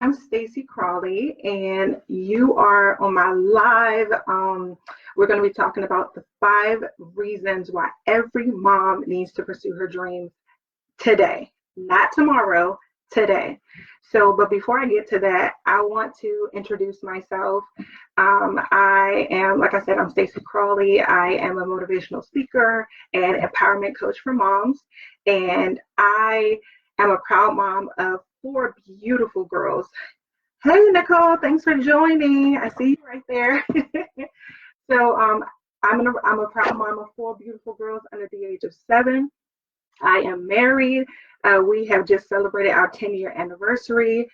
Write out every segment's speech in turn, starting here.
I'm Stacy Crawley, and you are on my live. We're going to be talking about the 5 reasons why every mom needs to pursue her dreams today, not tomorrow, today. But before I get to that, I want to introduce myself. I am, like I said, I'm Stacy Crawley. I am a motivational speaker and empowerment coach for moms, and I am a proud mom of 4 beautiful girls. Hey, Nicole, thanks for joining. I see you right there. so, um, I'm a proud mom of 4 beautiful girls under the age of 7. I am married. We have just celebrated our 10-year anniversary.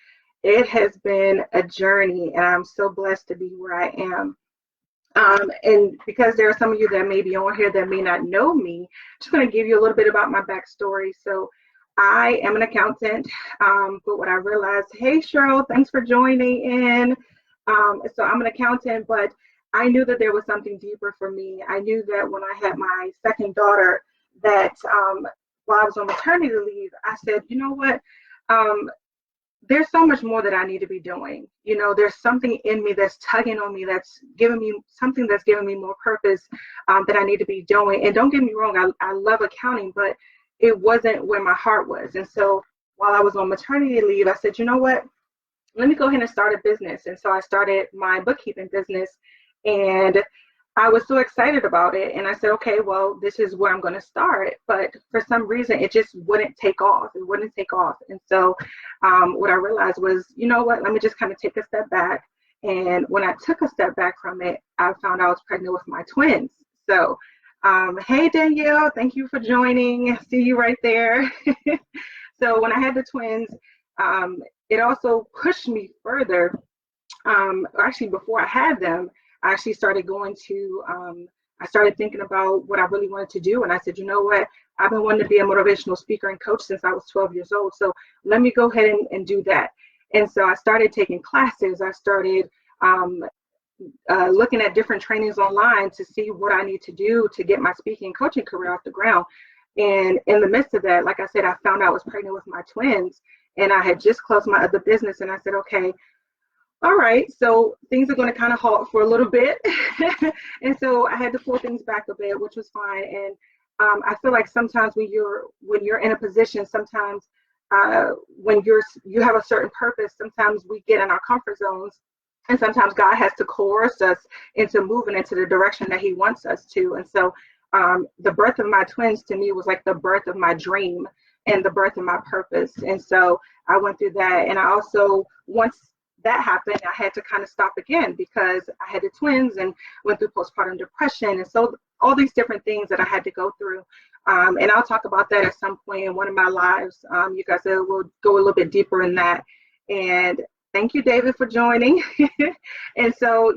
It has been a journey, and I'm so blessed to be where I am. And because there are some of you that may be on here that may not know me, I'm just going to give you a little bit about my backstory. So I am an accountant, but what I realized, hey, Cheryl, thanks for joining in. So I'm an accountant, but I knew that there was something deeper for me. I knew that when I had my second daughter, that while I was on maternity leave, I said, you know what? Um, there's so much more that I need to be doing. There's something in me that's tugging on me, that's giving me something that's giving me more purpose that I need to be doing. And don't get me wrong, I love accounting, but it wasn't where my heart was. And so while I was on maternity leave, I said, you know what? Let me go ahead and start a business. And so I started my bookkeeping business, and I was so excited about it. And I said, okay, well, this is where I'm going to start. But for some reason, it just wouldn't take off. It wouldn't take off. And so what I realized was, you know what, let me just kind of take a step back. And when I took a step back from it, I found I was pregnant with my twins. So, hey, Danielle, thank you for joining. See you right there. So when I had the twins, it also pushed me further. Actually, before I had them, I actually started I started thinking about what I really wanted to do. And I said, you know what? I've been wanting to be a motivational speaker and coach since I was 12 years old. So let me go ahead and do that. And so I started taking classes. I started looking at different trainings online to see what I need to do to get my speaking and coaching career off the ground. And in the midst of that, like I said, I found out I was pregnant with my twins, and I had just closed my other business. And I said, okay, all right, so things are going to kind of halt for a little bit. And so I had to pull things back a bit, which was fine. And I feel like sometimes when you're in a position, sometimes when you have a certain purpose, sometimes we get in our comfort zones, and sometimes God has to coerce us into moving into the direction that He wants us to. And so the birth of my twins to me was like the birth of my dream and the birth of my purpose. And so I went through that. And I also, once that happened, I had to kind of stop again because I had the twins and went through postpartum depression. And so all these different things that I had to go through. And I'll talk about that at some point in one of my lives. You guys will go a little bit deeper in that. And thank you, David, for joining. And so,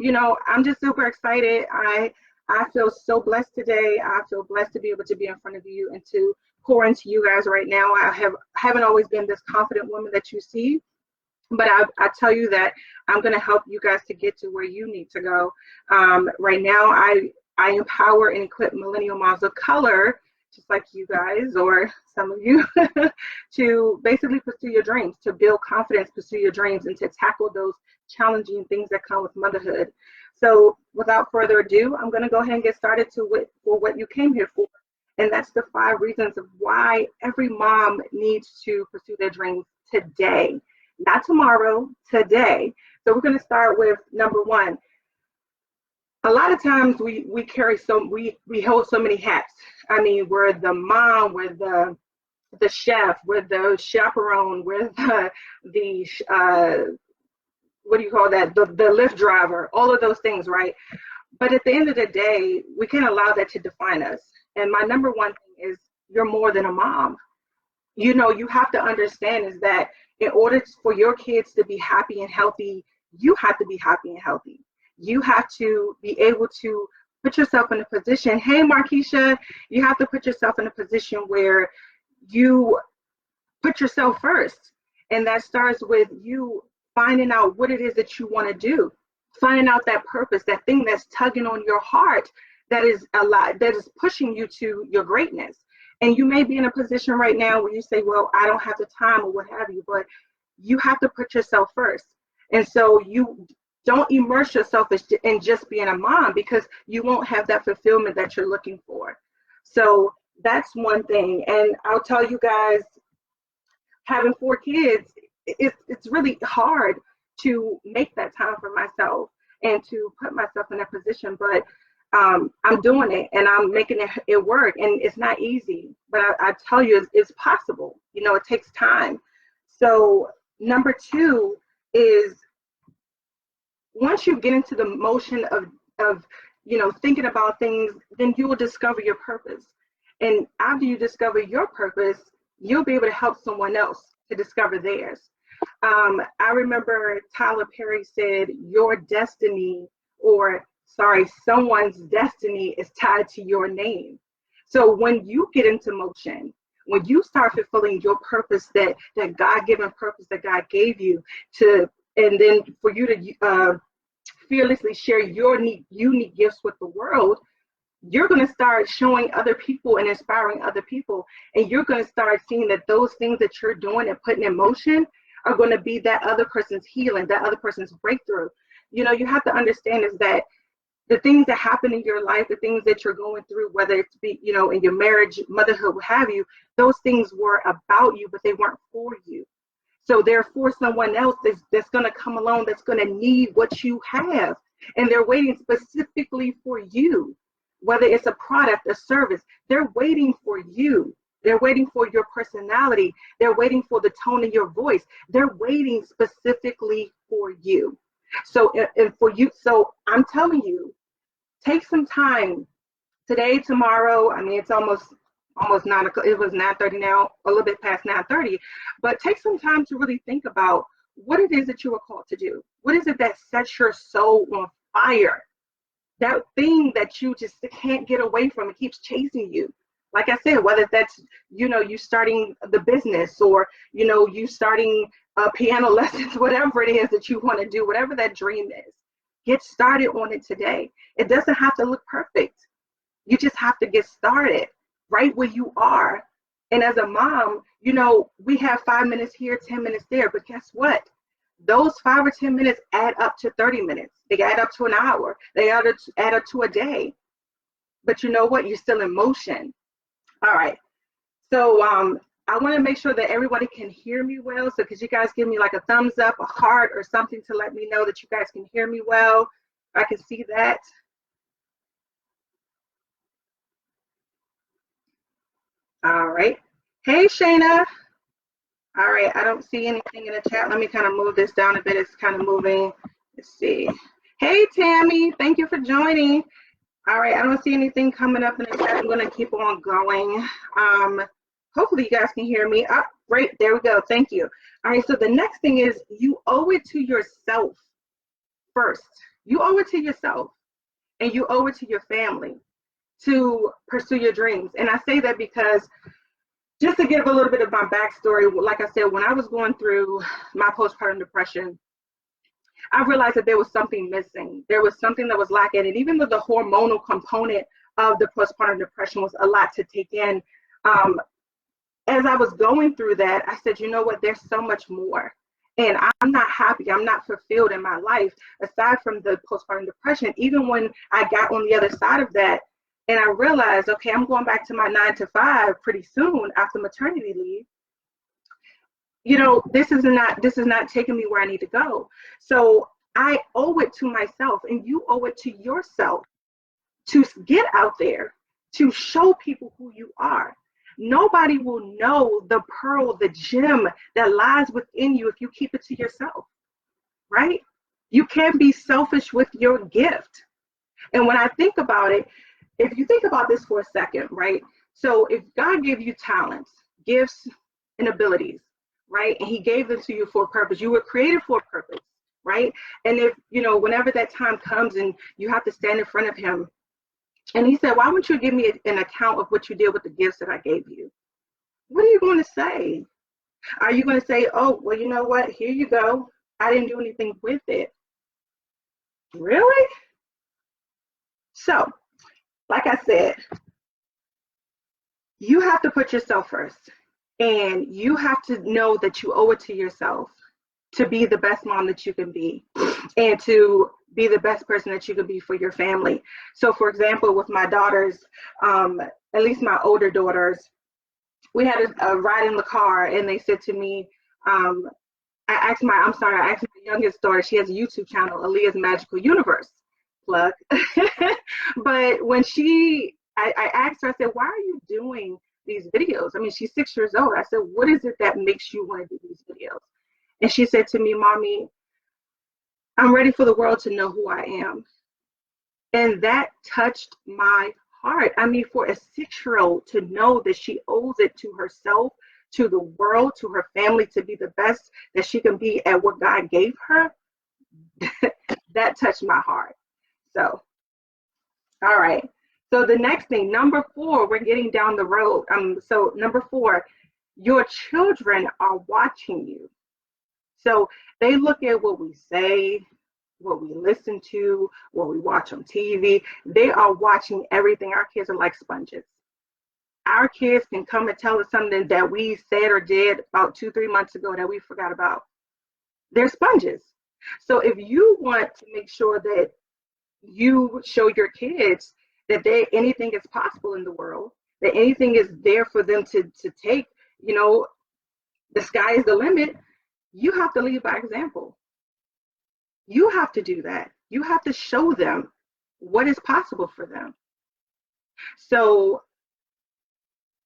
I'm just super excited. I feel so blessed today. I feel blessed to be able to be in front of you and to pour into you guys right now. Haven't always been this confident woman that you see, but I tell you that I'm going to help you guys to get to where you need to go. Right now, I empower and equip millennial moms of color, just like you guys or some of you, to basically pursue your dreams, to build confidence, pursue your dreams, and to tackle those challenging things that come with motherhood. So without further ado, I'm going to go ahead and get started for what you came here for. And that's the 5 reasons of why every mom needs to pursue their dreams today. Not tomorrow, today. So we're going to start with number 1. A lot of times we hold so many hats. I mean, we're the mom, we're the chef, we're the chaperone, we're the what do you call that? The Lyft driver, all of those things, right? But at the end of the day, we can't allow that to define us. And my number 1 thing is you're more than a mom. You have to understand is that in order for your kids to be happy and healthy, you have to be happy and healthy. You have to be able to put yourself in a position. Hey, Markeisha, you have to put yourself in a position where you put yourself first. And that starts with you finding out what it is that you want to do, finding out that purpose, that thing that's tugging on your heart, that is pushing you to your greatness. And you may be in a position right now where you say, well, I don't have the time or what have you, but you have to put yourself first. And so you don't immerse yourself in just being a mom, because you won't have that fulfillment that you're looking for. So that's one thing. And I'll tell you guys, having 4 kids, it's really hard to make that time for myself and to put myself in that position. But I'm doing it, and I'm making it work. And it's not easy, but I tell you, it's possible. You know, it takes time. So number 2 is, once you get into the motion of thinking about things, then you will discover your purpose. And after you discover your purpose, you'll be able to help someone else to discover theirs. I remember Tyler Perry said, your destiny, or sorry, someone's destiny is tied to your name. So when you get into motion, when you start fulfilling your purpose, that God-given purpose that God gave you to, and then for you to fearlessly share your unique gifts with the world, you're going to start showing other people and inspiring other people. And you're going to start seeing that those things that you're doing and putting in motion are going to be that other person's healing, that other person's breakthrough. You know, you have to understand is that the things that happen in your life, the things that you're going through, whether it's in your marriage, motherhood, what have you, those things were about you, but they weren't for you. So they're for someone else that's going to come along, that's going to need what you have. And they're waiting specifically for you, whether it's a product, a service. They're waiting for you. They're waiting for your personality. They're waiting for the tone of your voice. They're waiting specifically for you. So, and for you, so I'm telling you, take some time today, tomorrow. I mean, it's almost 9 o'clock. It was 9:30 now, a little bit past 9:30. But take some time to really think about what it is that you are called to do. What is it that sets your soul on fire? That thing that you just can't get away from. It keeps chasing you. Like I said, whether that's, you starting the business, or, you starting piano lessons, whatever it is that you want to do, whatever that dream is, get started on it today. It doesn't have to look perfect. You just have to get started right where you are. And as a mom, we have 5 minutes here, 10 minutes there, but guess what? Those 5 or 10 minutes add up to 30 minutes. They add up to an hour. They add up to a day. But you know what? You're still in motion. All right. So I want to make sure that everybody can hear me well. So could you guys give me like a thumbs up, a heart, or something to let me know that you guys can hear me well? I can see that. All right. Hey, Shayna. All right. I don't see anything in the chat. Let me kind of move this down a bit. It's kind of moving. Let's see. Hey, Tammy. Thank you for joining. All right. I don't see anything coming up in the chat. I'm going to keep on going. Hopefully you guys can hear me. Oh, great. There we go. Thank you. All right. So the next thing is, you owe it to yourself first. You owe it to yourself, and you owe it to your family to pursue your dreams. And I say that because, just to give a little bit of my backstory, like I said, when I was going through my postpartum depression, I realized that there was something missing. There was something that was lacking. And even though the hormonal component of the postpartum depression was a lot to take in, as I was going through that, I said, you know what, there's so much more. And I'm not happy. I'm not fulfilled in my life, aside from the postpartum depression. Even when I got on the other side of that, and I realized, okay, I'm going back to my 9 to 5 pretty soon after maternity leave. This is not taking me where I need to go. So I owe it to myself, and you owe it to yourself to get out there, to show people who you are. Nobody will know the pearl, the gem that lies within you if you keep it to yourself, right? You can't be selfish with your gift. And when I think about it, if you think about this for a second, right? So if God gave you talents, gifts, and abilities, right? And he gave them to you for a purpose. You were created for a purpose, right? And if, whenever that time comes and you have to stand in front of him, and he said, why won't you give me an account of what you did with the gifts that I gave you? What are you going to say? Are you going to say, oh, well, you know what? Here you go. I didn't do anything with it. Really? So, like I said, you have to put yourself first. And you have to know that you owe it to yourself to be the best mom that you can be and to be the best person that you can be for your family. So for example, with my daughters, at least my older daughters, we had a ride in the car and they said to me, I asked my youngest daughter, she has a YouTube channel, Aaliyah's Magical Universe, plug. But when I asked her, I said, why are you doing these videos? I mean, she's 6 years old. I said, what is it that makes you want to do these videos? And she said to me, Mommy, I'm ready for the world to know who I am. And that touched my heart. I mean, for a 6-year-old to know that she owes it to herself, to the world, to her family, to be the best that she can be at what God gave her, that touched my heart. So, all right. So the next thing, number 4, we're getting down the road. So number 4, your children are watching you. So they look at what we say, what we listen to, what we watch on TV. They are watching everything. Our kids are like sponges. Our kids can come and tell us something that we said or did about 2-3 months ago that we forgot about. They're sponges. So if you want to make sure that you show your kids that anything is possible in the world, that anything is there for them to take, the sky is the limit, you have to lead by example. You have to do that. You have to show them what is possible for them. So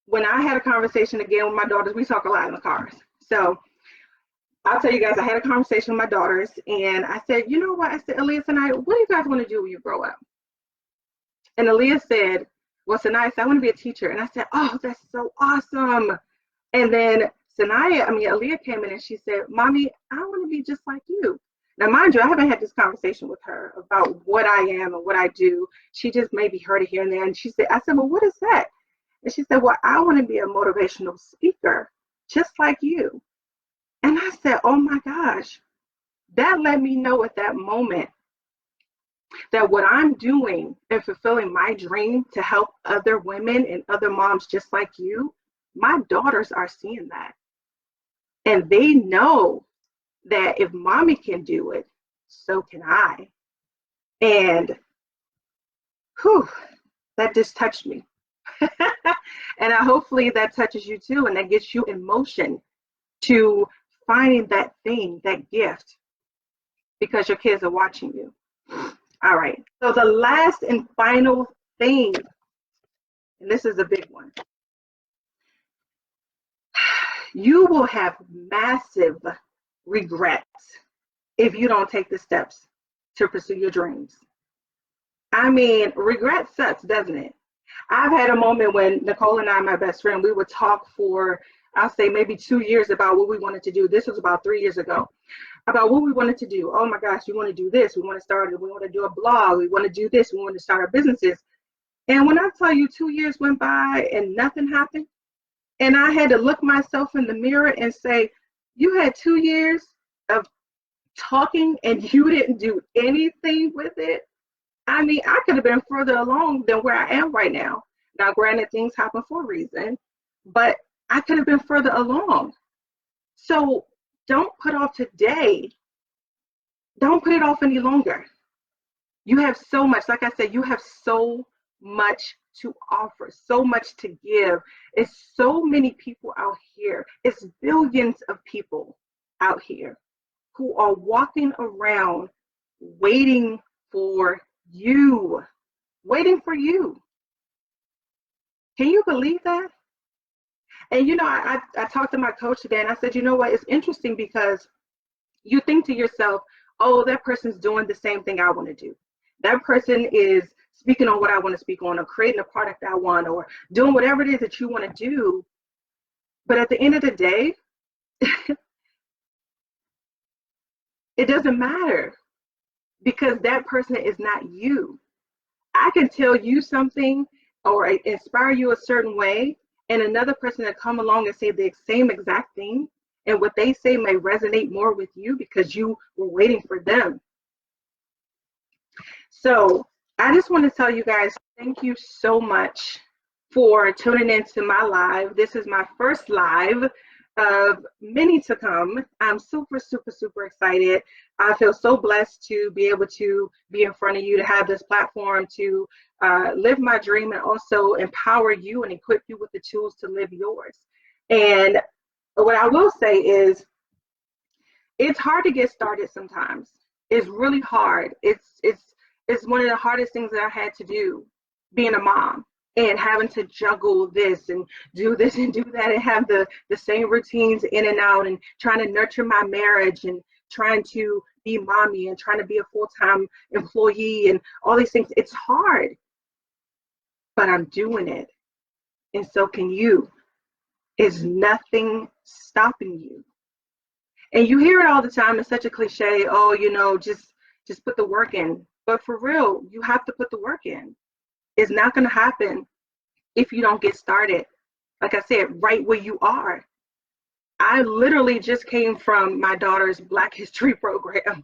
when I had a conversation again with my daughters, we talk a lot in the cars. So I'll tell you guys, I had a conversation with my daughters and I said, you know what? I said, Aaliyah, tonight, what do you guys want to do when you grow up? And Aaliyah said, well, Sanaya, I want to be a teacher. And I said, oh, that's so awesome. And then Aaliyah came in and she said, Mommy, I want to be just like you. Now, mind you, I haven't had this conversation with her about what I am and what I do. She just maybe heard it here and there. And I said, well, what is that? And she said, well, I want to be a motivational speaker, just like you. And I said, oh my gosh, that let me know at that moment that what I'm doing and fulfilling my dream to help other women and other moms just like you, my daughters are seeing that. And they know that if Mommy can do it, so can I. And that just touched me. And hopefully that touches you too, and that gets you in motion to finding that thing, that gift, because your kids are watching you. All right. So the last and final thing, and this is a big one. You will have massive regrets if you don't take the steps to pursue your dreams. I mean, regret sucks, doesn't it? I've had a moment when Nicole and I, my best friend, we would talk for, I'll say maybe 2 years about what we wanted to do. This was about 3 years ago, about what we wanted to do. Oh my gosh, we want to do this. We want to do a blog. We want to do this. We want to start our businesses. And when I tell you 2 years went by and nothing happened, and I had to look myself in the mirror and say, you had 2 years of talking and you didn't do anything with it. I mean, I could have been further along than where I am right now. Now, granted, things happen for a reason, but I could have been further along. So don't put off today. Don't put it off any longer. You have so much, like I said, you have so much to offer, so much to give. It's so many people out here. It's billions of people out here who are walking around waiting for you, waiting for you. Can you believe that? And I talked to my coach today and I said, you know what, it's interesting because you think to yourself, oh, that person's doing the same thing I want to do. That person is speaking on what I want to speak on, or creating a product I want, or doing whatever it is that you want to do. But at the end of the day, it doesn't matter, because that person is not you. I can tell you something or inspire you a certain way, and another person that come along and say the same exact thing, and what they say may resonate more with you because you were waiting for them. So I just want to tell you guys, thank you so much for tuning into my live. This is my first live. of many to come. I'm super, super, super excited. I feel so blessed to be able to be in front of you, to have this platform to live my dream and also empower you and equip you with the tools to live yours. And what I will say is, it's hard to get started sometimes. It's really hard. It's one of the hardest things that I had to do, being a mom and having to juggle this and do this and do that and have the same routines in and out and trying to nurture my marriage and trying to be mommy and trying to be a full-time employee and all these things. It's hard, but I'm doing it. And so can you. Is nothing stopping you. And you hear it all the time. It's such a cliche. Oh, just put the work in. But for real, you have to put the work in. It's not going to happen if you don't get started. Like I said, right where you are. I literally just came from my daughter's Black History program.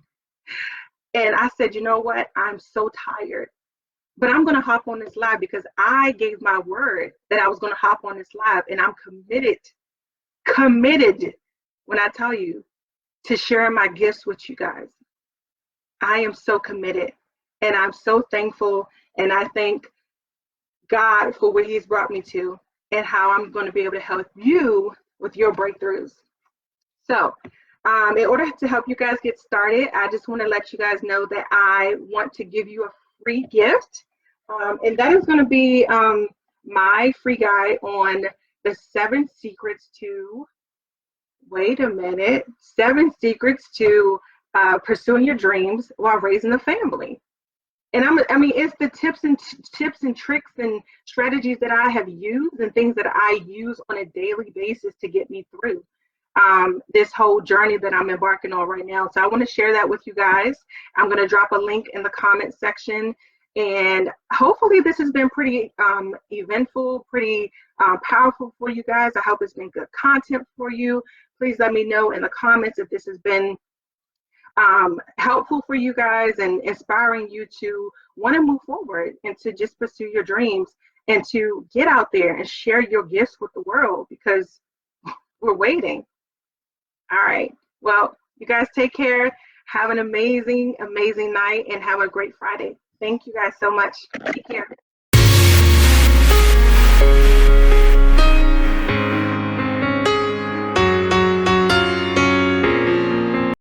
And I said, you know what? I'm so tired. But I'm going to hop on this live because I gave my word that I was going to hop on this live. And I'm committed when I tell you to sharing my gifts with you guys. I am so committed and I'm so thankful. And I thank God for where he's brought me to and how I'm going to be able to help you with your breakthroughs. So in order to help you guys get started, I just want to let you guys know that I want to give you a free gift. And that is going to be my free guide on the 7 secrets to, wait a minute, 7 secrets to pursuing your dreams while raising a family. And it's the tips and tricks and strategies that I have used and things that I use on a daily basis to get me through this whole journey that I'm embarking on right now. So I want to share that with you guys. I'm going to drop a link in the comment section. And hopefully this has been pretty eventful, pretty powerful for you guys. I hope it's been good content for you. Please let me know in the comments if this has been helpful for you guys and inspiring you to want to move forward and to just pursue your dreams and to get out there and share your gifts with the world, because we're waiting. All right. Well, you guys take care. Have an amazing, amazing night and have a great Friday. Thank you guys so much. Take care.